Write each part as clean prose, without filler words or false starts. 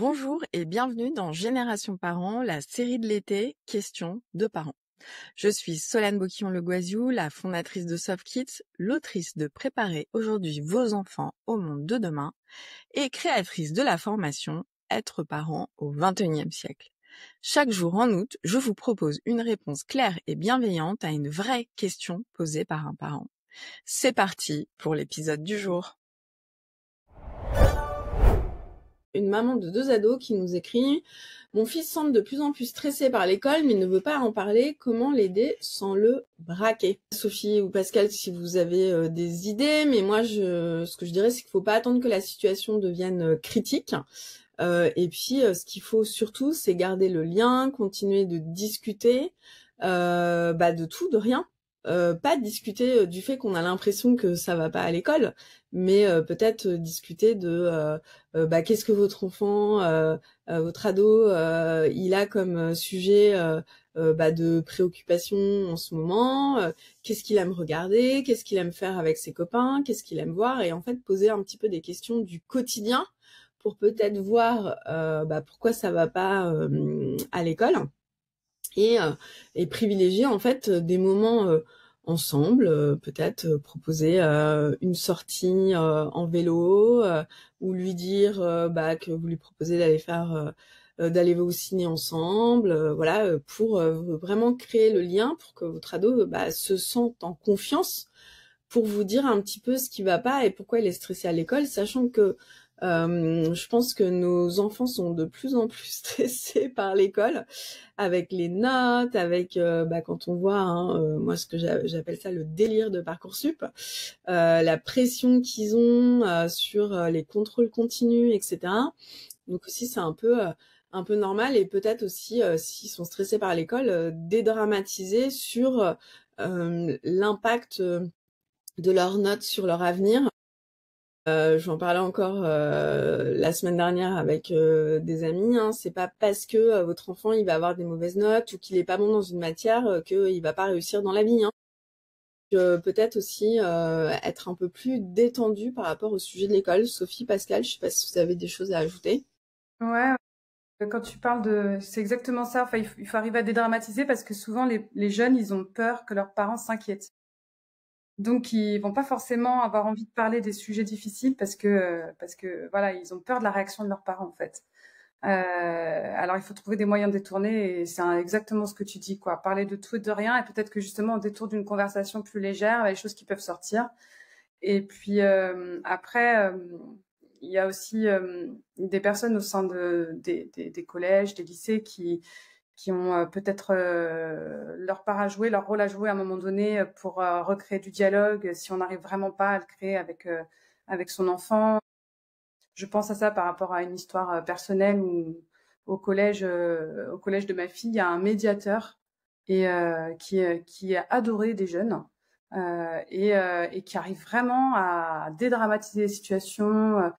Bonjour et bienvenue dans Génération Parents, la série de l'été Questions de parents. Je suis Solane Boquillon-Le Goisiou, la fondatrice de SoftKids, l'autrice de Préparer aujourd'hui vos enfants au monde de demain et créatrice de la formation Être parent au XXIe siècle. Chaque jour en août, je vous propose une réponse claire et bienveillante à une vraie question posée par un parent. C'est parti pour l'épisode du jour. Une maman de 2 ados qui nous écrit « Mon fils semble de plus en plus stressé par l'école, mais il ne veut pas en parler. Comment l'aider sans le braquer ?» Sophie ou Pascal, si vous avez des idées, mais moi, ce que je dirais, c'est qu'il ne faut pas attendre que la situation devienne critique. Et puis, ce qu'il faut surtout, c'est garder le lien, continuer de discuter de tout, de rien. Pas discuter du fait qu'on a l'impression que ça va pas à l'école, mais peut-être discuter de qu'est-ce que votre enfant, votre ado, il a comme sujet de préoccupation en ce moment, qu'est-ce qu'il aime regarder, qu'est-ce qu'il aime faire avec ses copains, qu'est-ce qu'il aime voir, et en fait poser un petit peu des questions du quotidien pour peut-être voir pourquoi ça va pas à l'école. Et privilégier en fait des moments ensemble, peut-être proposer une sortie en vélo, ou lui dire que vous lui proposez d'aller au ciné ensemble, pour vraiment créer le lien pour que votre ado se sente en confiance pour vous dire un petit peu ce qui va pas et pourquoi il est stressé à l'école, sachant que je pense que nos enfants sont de plus en plus stressés par l'école, avec les notes, avec quand on voit, moi ce que j'appelle ça le délire de Parcoursup, la pression qu'ils ont sur les contrôles continus, etc. Donc aussi c'est un peu normal, et peut-être aussi s'ils sont stressés par l'école, dédramatiser sur l'impact de leurs notes sur leur avenir. J'en parlais encore la semaine dernière avec des amis, c'est pas parce que votre enfant il va avoir des mauvaises notes ou qu'il est pas bon dans une matière qu'il va pas réussir dans la vie. Peut-être aussi être un peu plus détendu par rapport au sujet de l'école. Sophie, Pascal, je sais pas si vous avez des choses à ajouter. Ouais, quand tu parles c'est exactement ça. Enfin, il faut arriver à dédramatiser parce que souvent les jeunes, ils ont peur que leurs parents s'inquiètent. Donc, ils vont pas forcément avoir envie de parler des sujets difficiles parce que voilà, ils ont peur de la réaction de leurs parents en fait. Alors, il faut trouver des moyens de détourner et c'est exactement ce que tu dis, quoi. Parler de tout et de rien, et peut-être que justement, au détour d'une conversation plus légère, les choses qui peuvent sortir. Et puis après, il y a aussi des personnes au sein des collèges, des lycées qui ont peut-être leur part à jouer, leur rôle à jouer à un moment donné pour recréer du dialogue si on n'arrive vraiment pas à le créer avec son enfant. Je pense à ça par rapport à une histoire personnelle où au collège de ma fille, il y a un médiateur et qui a adoré des jeunes et qui arrive vraiment à dédramatiser les situations.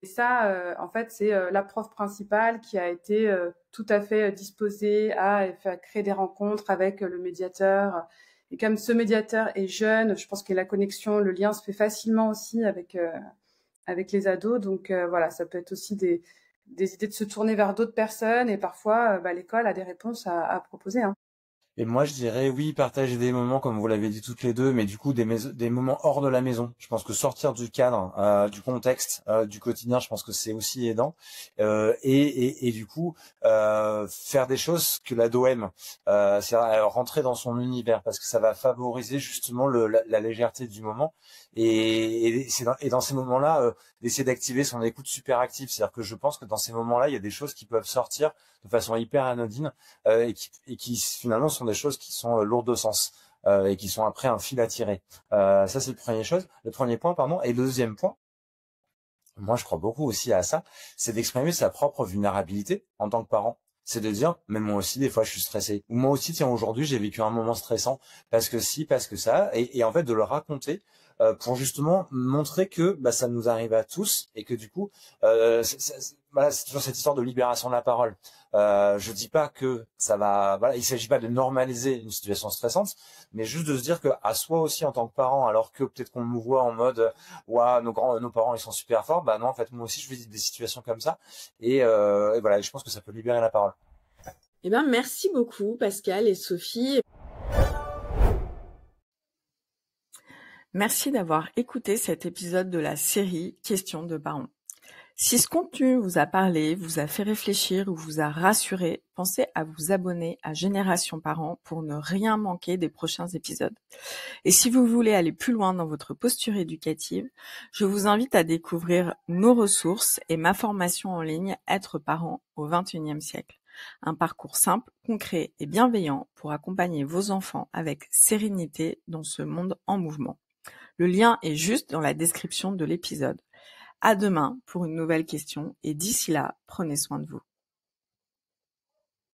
Et ça, en fait, c'est la prof principale qui a été tout à fait disposée à faire créer des rencontres avec le médiateur. Et comme ce médiateur est jeune, je pense que la connexion, le lien se fait facilement aussi avec les ados. Donc voilà, ça peut être aussi des idées de se tourner vers d'autres personnes. Et parfois, l'école a des réponses à proposer. Et moi, je dirais oui, partager des moments, comme vous l'avez dit toutes les deux, mais du coup, des moments hors de la maison. Je pense que sortir du cadre, du contexte, du quotidien, je pense que c'est aussi aidant. Et du coup, faire des choses que l'ado aime. C'est rentrer dans son univers, parce que ça va favoriser justement la légèreté du moment. Et dans ces moments-là, d'essayer d'activer son écoute super active. C'est-à-dire que je pense que dans ces moments-là, il y a des choses qui peuvent sortir de façon hyper anodine et qui finalement sont des choses qui sont lourdes de sens et qui sont après un fil à tirer. Ça, c'est le premier point, pardon. Et le deuxième point, moi, je crois beaucoup aussi à ça, c'est d'exprimer sa propre vulnérabilité en tant que parent. C'est de dire, mais moi aussi, des fois, je suis stressé. Ou moi aussi, tiens, aujourd'hui, j'ai vécu un moment stressant parce que si, parce que ça. Et en fait, de le raconter pour justement montrer que ça nous arrive à tous et que du coup, voilà, c'est toujours cette histoire de libération de la parole. Je dis pas que ça va, voilà, il s'agit pas de normaliser une situation stressante, mais juste de se dire que à soi aussi en tant que parent, alors que peut-être qu'on nous voit en mode, ouah, nos parents ils sont super forts, bah non, en fait moi aussi je vis des situations comme ça, et voilà, je pense que ça peut libérer la parole. Eh ben, merci beaucoup, Pascal et Sophie. Merci d'avoir écouté cet épisode de la série Questions de parents. Si ce contenu vous a parlé, vous a fait réfléchir ou vous a rassuré, pensez à vous abonner à Génération Parents pour ne rien manquer des prochains épisodes. Et si vous voulez aller plus loin dans votre posture éducative, je vous invite à découvrir nos ressources et ma formation en ligne Être parent au XXIe siècle. Un parcours simple, concret et bienveillant pour accompagner vos enfants avec sérénité dans ce monde en mouvement. Le lien est juste dans la description de l'épisode. À demain pour une nouvelle question et d'ici là, prenez soin de vous.